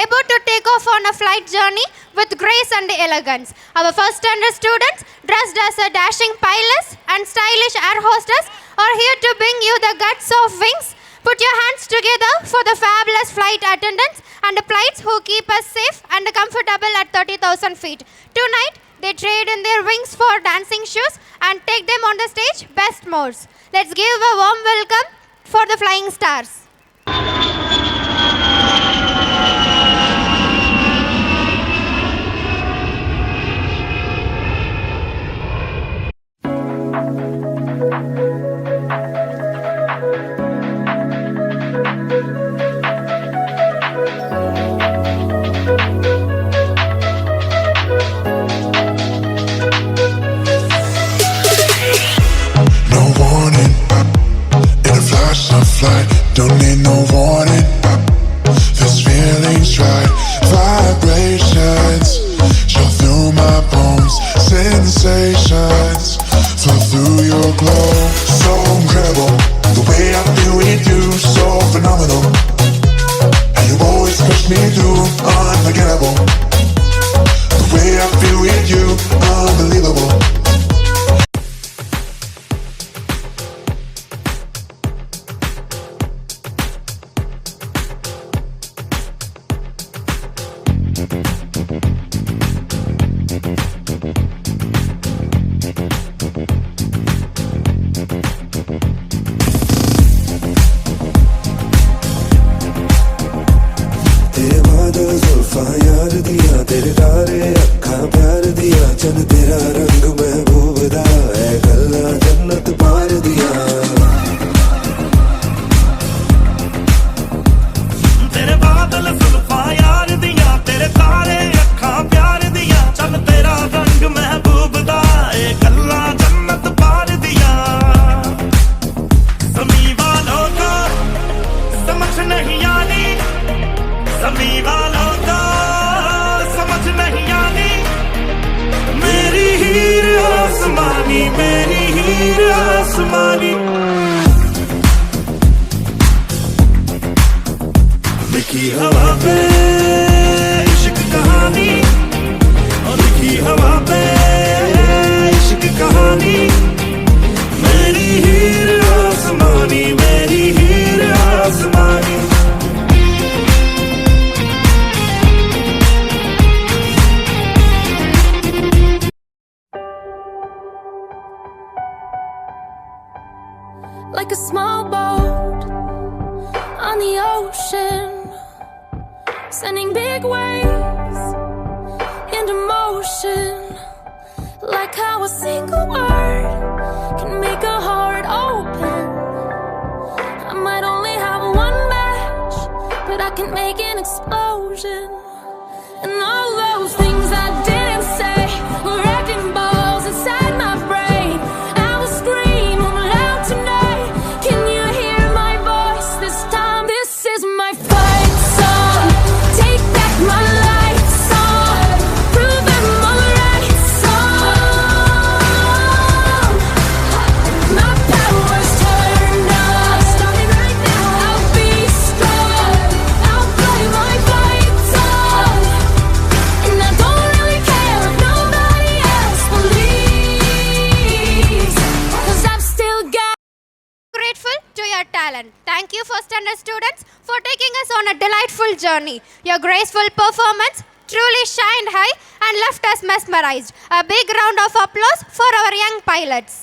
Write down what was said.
about to take off on a flight journey with grace and elegance. Our first standard students, dressed as a dashing pilots and stylish air hostess, are here to bring you the guts of wings. Put your hands together for the fabulous flight attendants and the pilots who keep us safe and comfortable at 30,000 feet. Tonight, they trade in their wings for dancing shoes and take them on the stage best modes. Let's give a warm welcome for the flying stars. Don't need no warning. This feeling's right. Vibrations show through my bones. Sensations flow through your glow. So incredible, the way I feel with you, so phenomenal. And you always push me through, unforgettable. The way I feel with you, unbelievable. यार दिया तेरे तारे अखा प्यार दिया चल तेरा रंग महबूब दा है गल्ला जन्नत पार दिया तेरे बादल जुल्फा यार दिया तेरे तारे अखा प्यार दिया चल तेरा रंग महबूब दा है गल्ला जन्नत पार दिया समी वालों को समझ नहीं आनी समी वालों को समझ नहीं आनी मेरी हीर आसमानी मेरी हीर आसमानी लिखी हवा पे इश्क कहानी और लिखी हवा पे इश्क कहानी मेरी हीर आसमानी मेरी हीर आसमानी like a small boat on the ocean, sending big waves into motion, like how a single word can make a heart open. I might only have one match, but I can make an explosion. And all those things I didn't say were wrecking balls inside my brain. I will scream loud tonight. Can you hear my voice this time? This is my fight song. Take back my life song. Prove I'm alright song. My power's turned on. Starting right now. I'll be strong. I'll play my fight song. And I don't really care if nobody else believes, 'cause I've still got. Grateful to your talent. Thank you, first standard students, for taking us on a delightful journey. Your graceful performance truly shined high and left us mesmerized. A big round of applause for our young pilots.